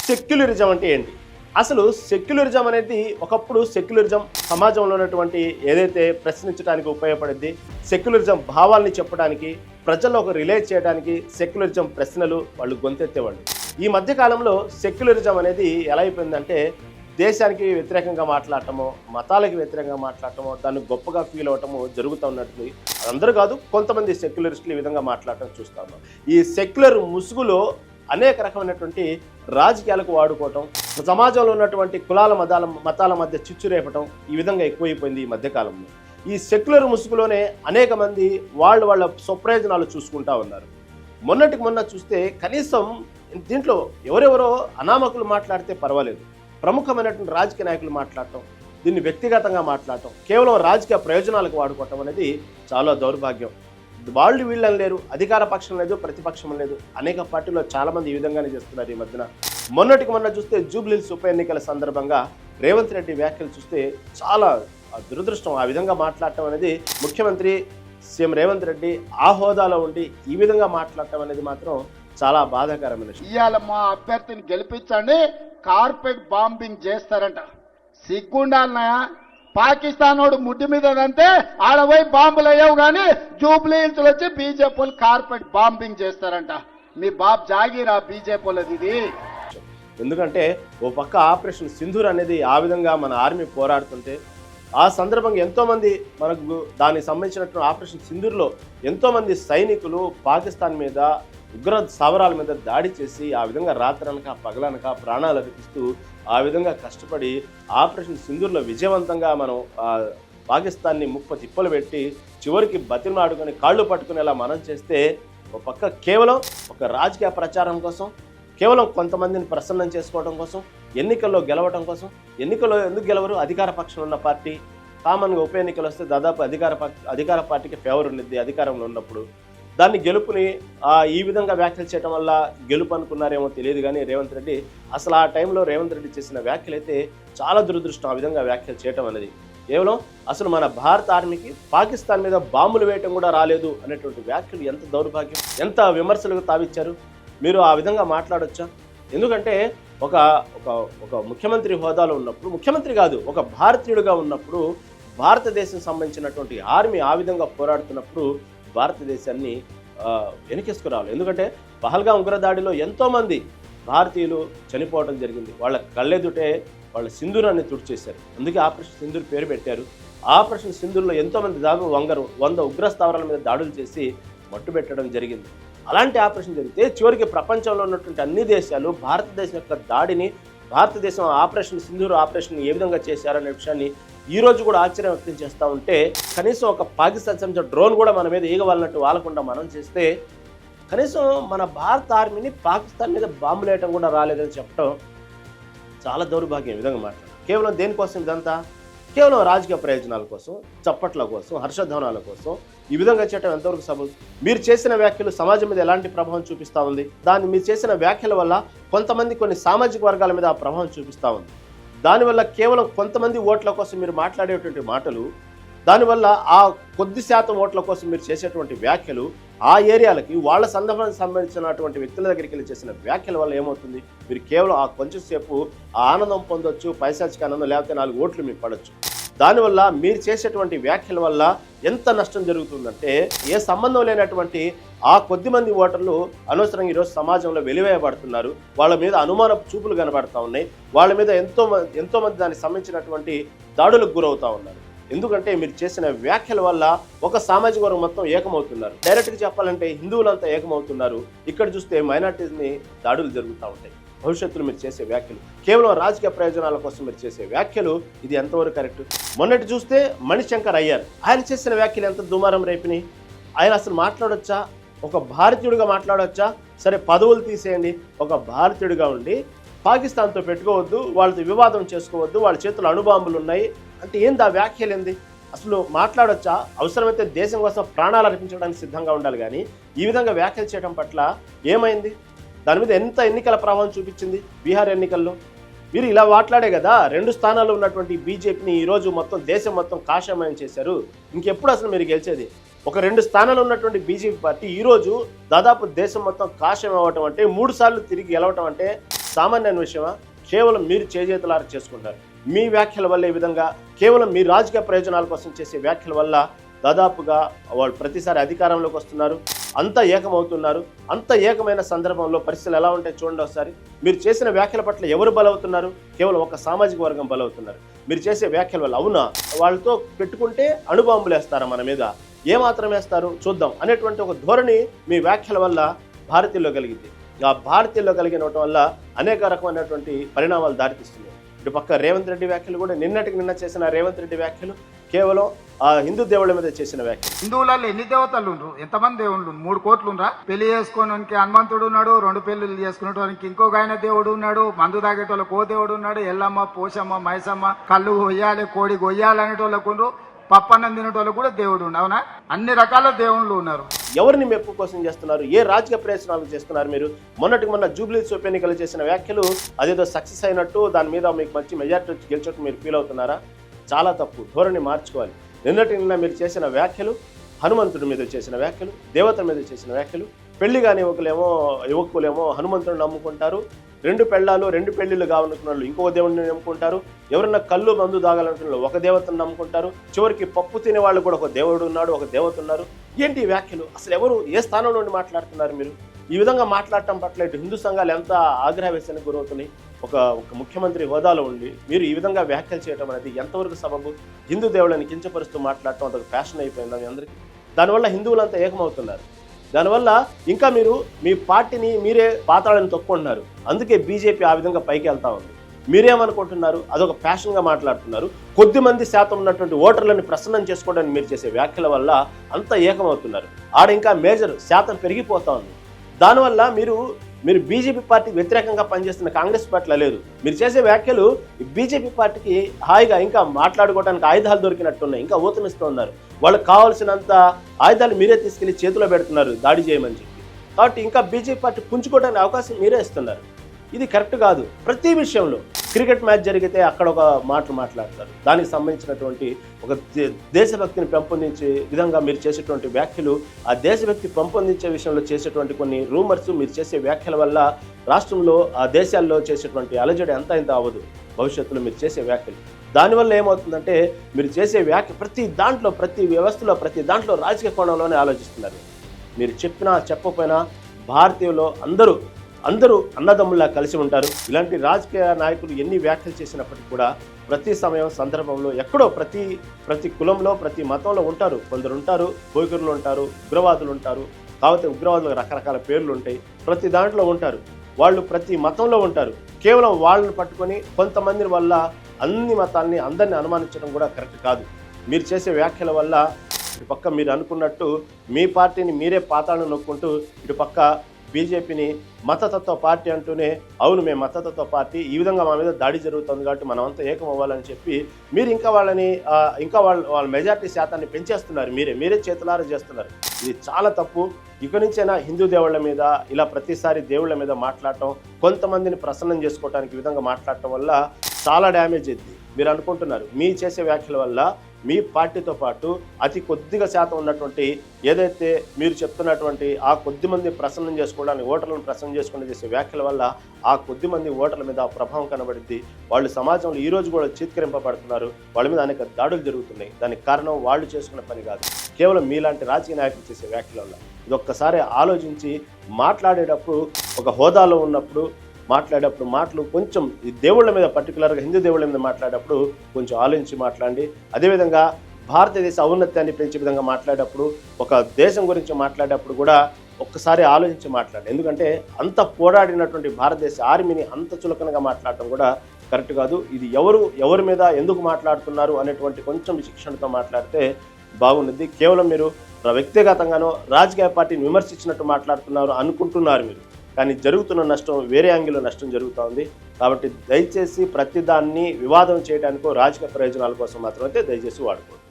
Secularism అంటే ఏంటి? అసలు సెక్యులరిజం అనేది ఒకప్పుడు సెక్యులరిజం సమాజంలో ఉన్నటువంటి ఏదైతే ప్రశ్నించడానికి ఉపయోగపడింది, సెక్యులరిజం భావాల్ని చెప్పడానికి, ప్రజల్లో ఒక రిలే చేయడానికి సెక్యులరిజం ప్రశ్నలు వాళ్ళు గొంతెత్తేవాళ్ళు. ఈ మధ్య కాలంలో సెక్యులరిజం అనేది ఎలా అయిపోయిందంటే దేశానికి వ్యతిరేకంగా మాట్లాడటమో, మతాలకు వ్యతిరేకంగా మాట్లాడటమో, దాన్ని గొప్పగా ఫీల్ అవటమో జరుగుతూ ఉన్నట్టు అందరూ కాదు, కొంతమంది సెక్యులరిస్టులు ఈ విధంగా మాట్లాడటం చూస్తాము. ఈ సెక్యులర్ ముసుగులో అనేక రకమైనటువంటి రాజకీయాలకు వాడుకోవటం, సమాజంలో ఉన్నటువంటి కులాల మతాల మధ్య చిచ్చు రేపటం ఈ విధంగా ఎక్కువైపోయింది ఈ మధ్యకాలంలో. ఈ సెక్యులర్ ముసుగులోనే అనేక మంది వాళ్ళ స్వప్రయోజనాలు చూసుకుంటా ఉన్నారు. మొన్నటికి మొన్న చూస్తే కనీసం దీంట్లో ఎవరెవరో అనామకులు మాట్లాడితే పర్వాలేదు, ప్రముఖమైనటువంటి రాజకీయ నాయకులు మాట్లాడటం, దీన్ని వ్యక్తిగతంగా మాట్లాడటం, కేవలం రాజకీయ ప్రయోజనాలకు వాడుకోవటం అనేది చాలా దౌర్భాగ్యం. వాళ్ళు వీళ్ళని లేరు, అధికార పక్షం లేదు, ప్రతిపక్షం లేదు, అనేక పార్టీలో చాలామంది ఈ విధంగానే చేస్తున్నారు ఈ మధ్యన. మొన్నటికి మొన్న చూస్తే జూబ్లీహిల్స్ ఉప ఎన్నికల సందర్భంగా రేవంత్ రెడ్డి వ్యాఖ్యలు చూస్తే చాలా దురదృష్టం. ఆ విధంగా మాట్లాడటం అనేది ముఖ్యమంత్రి సీఎం రేవంత్ రెడ్డి ఆ హోదాలో ఉండి ఈ విధంగా మాట్లాడటం అనేది మాత్రం చాలా బాధాకరమైన విషయం. ఇవాళ మా అభ్యర్థిని గెలిపించండి, కార్పెట్ బాంబింగ్ చేస్తారంట. సిగ్గుండాలన్నాయా? పాకిస్తాన్ వాడు ముడ్డి మీద అంతే ఆడపోయి బాంబులు అయ్యావు కానీ జూబ్లీహిల్స్ వచ్చి బీజేపీ వాళ్ళు కార్పెట్ బాంబింగ్ చేస్తారంట. మీ బాబ్ జాగీరా బీజేపీ వాళ్ళది ఇది. ఎందుకంటే ఓ పక్క ఆపరేషన్ సింధూర్ అనేది ఆ విధంగా మన ఆర్మీ పోరాడుతుంటే ఆ సందర్భంగా ఎంతోమంది మనకు దానికి సంబంధించినటువంటి ఆపరేషన్ సింధూర్లో ఎంతోమంది సైనికులు పాకిస్తాన్ మీద ఉగ్ర స్థావరాల మీద దాడి చేసి ఆ విధంగా రాత్రనక పగలనక ప్రాణాలు అర్పిస్తూ ఆ విధంగా కష్టపడి ఆపరేషన్ సింధూర్లో విజయవంతంగా మనం పాకిస్తాన్ని ముప్ప తిప్పలు పెట్టి చివరికి బతిమాడుకొని కాళ్ళు పట్టుకునేలా మనం చేస్తే ఒక పక్క కేవలం ఒక రాజకీయ ప్రచారం కోసం, కేవలం కొంతమందిని ప్రసన్నం చేసుకోవడం కోసం, ఎన్నికల్లో గెలవడం కోసం. ఎన్నికల్లో ఎందుకు గెలవరు? అధికార పక్షంలో ఉన్న పార్టీ. కామన్గా ఉప ఎన్నికలు వస్తే దాదాపు అధికార పార్టీకి ఫేవర్ ఉన్నది అధికారంలో ఉన్నప్పుడు. దాన్ని గెలుపుని ఈ విధంగా వ్యాఖ్యలు చేయడం వల్ల గెలుపు అనుకున్నారేమో తెలియదు కానీ రేవంత్ రెడ్డి అసలు ఆ టైంలో రేవంత్ రెడ్డి చేసిన వ్యాఖ్యలు అయితే చాలా దురదృష్టం. ఆ విధంగా వ్యాఖ్యలు చేయడం అనేది కేవలం అసలు మన భారత ఆర్మీకి పాకిస్తాన్ మీద బాంబులు వేయటం కూడా రాలేదు అనేటువంటి వ్యాఖ్యలు ఎంత దౌర్భాగ్యం, ఎంత విమర్శలకు తావిచ్చారు. మీరు ఆ విధంగా మాట్లాడొచ్చా? ఎందుకంటే ఒక ఒక ఒక ముఖ్యమంత్రి హోదాలో ఉన్నప్పుడు, ముఖ్యమంత్రి కాదు ఒక భారతీయుడిగా ఉన్నప్పుడు, భారతదేశం సంబంధించినటువంటి ఆర్మీ ఆ విధంగా పోరాడుతున్నప్పుడు భారతదేశాన్ని వెనకేసుకురావాలి. ఎందుకంటే పహల్గాం ఉగ్రదాడిలో ఎంతోమంది భారతీయులు చనిపోవడం జరిగింది. వాళ్ళ కళ్ళెదుటే వాళ్ళ సింధూరాన్ని తుడిచేశారు. అందుకే ఆపరేషన్ సింధూర్ పేరు పెట్టారు. ఆపరేషన్ సింధూర్లో ఎంతోమంది దాదాపు 100 ఉగ్ర స్థావరాల మీద దాడులు చేసి మట్టుబెట్టడం జరిగింది. అలాంటి ఆపరేషన్ జరిగితే చివరికి ప్రపంచంలో ఉన్నటువంటి అన్ని దేశాలు భారతదేశం యొక్క దాడిని, భారతదేశం ఆపరేషన్ సింధూర్ ఆపరేషన్ ఏ విధంగా చేశారనే విషయాన్ని ఈ రోజు కూడా ఆశ్చర్యం వ్యక్తం చేస్తూ ఉంటే, కనీసం ఒక పాకిస్తాన్ సంబంధించిన డ్రోన్ కూడా మన మీద ఈగవాలన్నట్టు వాలకుండా మనం చేస్తే, కనీసం మన భారత ఆర్మీని పాకిస్తాన్ మీద బాంబులు వేయటం కూడా రాలేదని చెప్పడం చాలా దౌర్భాగ్యం. ఈ విధంగా మాట్లాడారు. కేవలం దేనికోసం ఇదంతా? కేవలం రాజకీయ ప్రయోజనాల కోసం, చప్పట్ల కోసం, హర్షధ్వానాల కోసం ఈ విధంగా చేయటం ఎంతవరకు సబబు? మీరు చేసిన వ్యాఖ్యలు సమాజం మీద ఎలాంటి ప్రభావం చూపిస్తూ ఉంది? దాన్ని మీరు చేసిన వ్యాఖ్యల వల్ల కొంతమంది కొన్ని సామాజిక వర్గాల మీద ఆ ప్రభావం చూపిస్తూ ఉంది. దానివల్ల కేవలం కొంతమంది ఓట్ల కోసం మీరు మాట్లాడేటువంటి మాటలు, దానివల్ల ఆ కొద్ది శాతం ఓట్ల కోసం మీరు చేసేటువంటి వ్యాఖ్యలు, ఆ ఏరియాలకి వాళ్ళ సందర్భానికి సంబంధించినటువంటి వ్యక్తుల దగ్గరికి వెళ్ళి చేసిన వ్యాఖ్యల వల్ల ఏమవుతుంది? మీరు కేవలం ఆ కొంచెం సేపు ఆ ఆనందం పొందొచ్చు, పైశాచిక ఆనందం, లేకపోతే 4 ఓట్లు మీకు పడవచ్చు. దానివల్ల మీరు చేసేటువంటి వ్యాఖ్యల వల్ల ఎంత నష్టం జరుగుతుందంటే, ఏ సంబంధం లేనటువంటి ఆ కొద్ది మంది ఓటర్లు అనవసరంగా ఈరోజు సమాజంలో వెలివేయబడుతున్నారు. వాళ్ళ మీద అనుమానపు చూపులు కనబడతా ఉన్నాయి. వాళ్ళ మీద ఎంతోమంది దానికి సంబంధించినటువంటి దాడులకు గురవుతూ ఉన్నారు. ఎందుకంటే మీరు చేసిన వ్యాఖ్యల వల్ల ఒక సామాజిక వర్గం మొత్తం ఏకమవుతున్నారు. డైరెక్ట్గా చెప్పాలంటే హిందువులంతా ఏకమవుతున్నారు. ఇక్కడ చూస్తే మైనార్టీస్ని దాడులు జరుగుతూ ఉంటాయి. భవిష్యత్తులో మీరు చేసే వ్యాఖ్యలు కేవలం రాజకీయ ప్రయోజనాల కోసం మీరు చేసే వ్యాఖ్యలు, ఇది ఎంతవరకు కరెక్ట్? మొన్నటి చూస్తే మణిశంకర్ అయ్యారు, ఆయన చేసిన వ్యాఖ్యలు ఎంత దుమారం రేపినాయి. ఆయన అసలు మాట్లాడొచ్చా? ఒక భారతీయుడిగా మాట్లాడొచ్చా? సరే పదవులు తీసేయండి, ఒక భారతీయుడిగా ఉండి పాకిస్తాన్తో పెట్టుకోవద్దు, వాళ్ళతో వివాదం చేసుకోవద్దు, వాళ్ళ చేతుల్లో అణుబాంబులు ఉన్నాయి అంటే ఏంది? ఆ వ్యాఖ్యలు ఏంది? అసలు మాట్లాడొచ్చా? అవసరమైతే దేశం కోసం ప్రాణాలు అర్పించడానికి సిద్ధంగా ఉండాలి కానీ ఈ విధంగా వ్యాఖ్యలు చేయడం పట్ల ఏమైంది? దాని మీద ఎంత ఎన్నికల ప్రభావం చూపించింది? బీహార్ ఎన్నికల్లో మీరు ఇలా మాట్లాడే కదా 2 స్థానాల్లో ఉన్నటువంటి బీజేపీని ఈరోజు మొత్తం దేశం మొత్తం కాషాయమయం చేశారు. ఇంకెప్పుడు అసలు మీరు గెలిచేది? ఒక 2 స్థానాల్లో ఉన్నటువంటి బీజేపీ పార్టీ ఈరోజు దాదాపు దేశం మొత్తం కాషాయం అవ్వటం అంటే, 3 సార్లు తిరిగి గెలవటం అంటే సామాన్యమైన విషయమా? కేవలం మీరు చేజేతులారా చేసుకుంటారు. మీ వ్యాఖ్యల వల్ల ఈ విధంగా కేవలం మీ రాజకీయ ప్రయోజనాల కోసం చేసే వ్యాఖ్యల వల్ల దాదాపుగా వాళ్ళు ప్రతిసారి అధికారంలోకి వస్తున్నారు, అంత ఏకమవుతున్నారు. అంత ఏకమైన సందర్భంలో పరిస్థితులు ఎలా ఉంటాయి చూడండి ఒకసారి. మీరు చేసిన వ్యాఖ్యల పట్ల ఎవరు బలవుతున్నారు? కేవలం ఒక సామాజిక వర్గం బలవుతున్నారు మీరు చేసే వ్యాఖ్యల వల్ల. అవునా, వాళ్ళతో పెట్టుకుంటే అణుబాంబులు వేస్తారా మన మీద? ఏమాత్రం వేస్తారు చూద్దాం అనేటువంటి ఒక ధోరణి మీ వ్యాఖ్యల వల్ల భారతీయుల్లో కలిగింది. ఆ భారతీయుల్లో కలిగిన వల్ల అనేక రకమైనటువంటి పరిణామాలు దారితీస్తున్నాయి. ఇటు పక్క రేవంత్ రెడ్డి వ్యాఖ్యలు కూడా నిన్నటికి నిన్న చేసిన రేవంత్ రెడ్డి వ్యాఖ్యలు కేవలం ఆ హిందూ దేవుళ్ళ మీద చేసిన వ్యాఖ్యలు. హిందువులలో ఎన్ని దేవతలు ఉండ్రు? ఎంతమంది దేవుళ్ళు? 3 కోట్లు ఉండ్రా? పెళ్లి చేసుకోవడానికి హనుమంతుడు ఉన్నాడు, 2 పెళ్లిళ్ళు చేసుకునేటానికి ఇంకొక ఆయన దేవుడు ఉన్నాడు, మందు తాగేటోళ్ళకి ఓ దేవుడు ఉన్నాడు, ఎల్లమ్మ, పోషమ్మ, మైసమ్మ, కళ్ళు కొయ్యాలి, కోడి కొయ్యాలి అనేటోళ్ళకు ఉండ్రు, పప్పన్నం తినేటోళ్ళకు కూడా దేవుడు ఉండు. అవునా? అన్ని రకాల దేవుళ్ళు ఉన్నారు. ఎవరిని మెప్పు కోసం చేస్తున్నారు? ఏ రాజకీయ ప్రయోజనాలు చేస్తున్నారు మీరు? మొన్నటికి మొన్న జూబ్లీస్ ఉప ఎన్నికలు చేసిన వ్యాఖ్యలు అదేదో సక్సెస్ అయినట్టు దాని మీద మీకు మంచి మెజార్టీ వచ్చి గెలిచినట్టు మీరు ఫీల్ అవుతున్నారా? చాలా తప్పు. ధోరణి మార్చుకోవాలి. నిన్న మీరు చేసిన వ్యాఖ్యలు, హనుమంతుడి మీద చేసిన వ్యాఖ్యలు, దేవతల మీద చేసిన వ్యాఖ్యలు, పెళ్లి కాని యువకులేమో హనుమంతుడిని నమ్ముకుంటారు, 2 పెళ్ళాలు 2 పెళ్లిళ్ళు కావాలనుకున్న వాళ్ళు ఇంకొక దేవుడిని నమ్ముకుంటారు, ఎవరన్నా కళ్ళు మందు తాగాలనుకున్న ఒక దేవతను నమ్ముకుంటారు, చివరికి పప్పు తినే వాళ్ళు కూడా ఒక దేవుడు ఉన్నాడు, ఒక దేవత ఉన్నారు. ఏంటి ఈ వ్యాఖ్యలు? అసలు ఎవరు ఏ స్థానంలో నుండి మాట్లాడుతున్నారు మీరు? ఈ విధంగా మాట్లాడటం పట్ల ఇటు హిందూ సంఘాలు ఎంత ఆగ్రహవేశానికి గురవుతున్నాయి. ఒక ముఖ్యమంత్రి హోదాలో ఉండి మీరు ఈ విధంగా వ్యాఖ్యలు చేయడం అనేది ఎంతవరకు సబబు? హిందూ దేవుళ్ళని కించపరుస్తూ మాట్లాడటం అదొక ఫ్యాషన్ అయిపోయింది మీ అందరికీ. దానివల్ల హిందువులంతా ఏకమవుతున్నారు. దానివల్ల ఇంకా మీరు మీ పార్టీని మీరే పాతాళాన్ని తొక్కుంటున్నారు. అందుకే బీజేపీ ఆ విధంగా పైకి వెళ్తా ఉంది. మీరేమనుకుంటున్నారు? అదొక ఫ్యాషన్గా మాట్లాడుతున్నారు. కొద్దిమంది శాతం ఉన్నటువంటి ఓటర్లను ప్రసన్నం చేసుకోవడానికి మీరు చేసే వ్యాఖ్యల వల్ల అంత ఏకమవుతున్నారు. ఆడ ఇంకా మేజర్ శాతం పెరిగిపోతా ఉంది. దానివల్ల మీరు బీజేపీ పార్టీకి వ్యతిరేకంగా పనిచేస్తున్న కాంగ్రెస్ పార్టీలో లేదు. మీరు చేసే వ్యాఖ్యలు బీజేపీ పార్టీకి హాయిగా ఇంకా మాట్లాడుకోవడానికి ఆయుధాలు దొరికినట్టున్నాయి. ఇంకా ఊతమిస్తూ ఉన్నారు. వాళ్ళకి కావాల్సినంత ఆయుధాలు మీరే తీసుకెళ్లి చేతిలో పెడుతున్నారు దాడి చేయమని చెప్పి. కాబట్టి ఇంకా బీజేపీ పార్టీ పుంజుకోవడానికి అవకాశం మీరే ఇస్తున్నారు. ఇది కరెక్ట్ కాదు. ప్రతి విషయంలో క్రికెట్ మ్యాచ్ జరిగితే అక్కడ ఒక మాటలు మాట్లాడతారు. దానికి సంబంధించినటువంటి ఒక దేశభక్తిని పెంపొందించే విధంగా మీరు చేసేటువంటి వ్యాఖ్యలు, ఆ దేశభక్తి పెంపొందించే విషయంలో చేసేటువంటి కొన్ని రూమర్స్, మీరు చేసే వ్యాఖ్యల వల్ల రాష్ట్రంలో ఆ దేశాల్లో చేసేటువంటి అలజడి అంతా ఇంత అవ్వదు. భవిష్యత్తులో మీరు చేసే వ్యాఖ్యలు దానివల్ల ఏమవుతుందంటే మీరు చేసే వ్యాఖ్య ప్రతి దాంట్లో, ప్రతి వ్యవస్థలో, ప్రతి దాంట్లో రాజకీయ కోణంలోనే ఆలోచిస్తున్నారు. మీరు చెప్పినా చెప్పకపోయినా భారతీయులు అందరూ అన్నదమ్ముల్లా కలిసి ఉంటారు. ఇలాంటి రాజకీయ నాయకులు ఎన్ని వ్యాఖ్యలు చేసినప్పటికీ కూడా ప్రతి సమయం సందర్భంలో ఎక్కడో ప్రతి కులంలో, ప్రతి మతంలో ఉంటారు. కొందరు ఉంటారు, బోయకురులు ఉంటారు, ఉగ్రవాదులు ఉంటారు. కాకపోతే ఉగ్రవాదులకు రకరకాల పేర్లు ఉంటాయి. ప్రతి దాంట్లో ఉంటారు. వాళ్ళు ప్రతి మతంలో ఉంటారు. కేవలం వాళ్ళని పట్టుకొని కొంతమంది వల్ల అన్ని మతాల్ని అందరినీ అనుమానించడం కూడా కరెక్ట్ కాదు. మీరు చేసే వ్యాఖ్యల వల్ల ఇటు పక్క మీరు అనుకున్నట్టు మీ పార్టీని మీరే పాతాళం నొక్కుంటూ ఇటు పక్క బీజేపీని మతతత్వ పార్టీ అంటూనే, అవును మేము మతతత్వ పార్టీ, ఈ విధంగా మా మీద దాడి జరుగుతుంది కాబట్టి మనమంతా ఏకం అవ్వాలని చెప్పి మీరు ఇంకా వాళ్ళ మెజార్టీ శాతాన్ని పెంచేస్తున్నారు. మీరే చేతులారా చేస్తున్నారు. ఇది చాలా తప్పు. ఇక నుంచైనా హిందూ దేవుళ్ళ మీద ఇలా ప్రతిసారి దేవుళ్ళ మీద మాట్లాడటం, కొంతమందిని ప్రసన్నం చేసుకోవడానికి ఈ విధంగా మాట్లాడటం వల్ల చాలా డ్యామేజ్ అయింది. మీరు అనుకుంటున్నారు మీ చేసే వ్యాఖ్యల వల్ల మీ పార్టీతో పాటు అతి కొద్దిగా శాతం ఉన్నటువంటి ఏదైతే మీరు చెప్తున్నటువంటి ఆ కొద్ది మంది ప్రసన్నం చేసుకోవడానికి, ఓటర్లను ప్రసన్నం చేసుకుని చేసే వ్యాఖ్యల వల్ల ఆ కొద్ది మంది ఓటర్ల మీద ప్రభావం కనబడింది. వాళ్ళు సమాజంలో ఈ రోజు కూడా చీత్కరింపబడుతున్నారు. వాళ్ళ మీద అనేక దాడులు జరుగుతున్నాయి. దానికి కారణం వాళ్ళు చేసుకున్న పని కాదు, కేవలం మీలాంటి రాజకీయ నాయకులు చేసే వ్యాఖ్యల వల్ల. ఇది ఒక్కసారి ఆలోచించి మాట్లాడేటప్పుడు, ఒక హోదాలో ఉన్నప్పుడు మాట్లాడేటప్పుడు మాటలు కొంచెం ఈ దేవుళ్ళ మీద, పర్టికులర్గా హిందూ దేవుళ్ళ మీద మాట్లాడేటప్పుడు కొంచెం ఆలోచించి మాట్లాడండి. అదేవిధంగా భారతదేశ ఔన్నత్యాన్ని పెంచే విధంగా మాట్లాడేటప్పుడు, ఒక దేశం గురించి మాట్లాడేటప్పుడు కూడా ఒక్కసారి ఆలోచించి మాట్లాడండి. ఎందుకంటే అంత పోరాడినటువంటి భారతదేశ ఆర్మీని అంత చులకనగా మాట్లాడటం కూడా కరెక్ట్ కాదు. ఇది ఎవరి మీద ఎందుకు మాట్లాడుతున్నారు అనేటువంటి కొంచెం శిక్షణతో మాట్లాడితే బాగుంటుంది. కేవలం మీరు వ్యక్తిగతంగానో రాజకీయ పార్టీని విమర్శించినట్టు మాట్లాడుతున్నారు అనుకుంటున్నారు మీరు, కానీ జరుగుతున్న నష్టం వేరే యాంగిల్లో నష్టం జరుగుతూ ఉంది. కాబట్టి దయచేసి ప్రతిదాన్ని వివాదం చేయడానికో రాజకీయ ప్రయోజనాల కోసం మాత్రమైతే దయచేసి వాడుకోండి.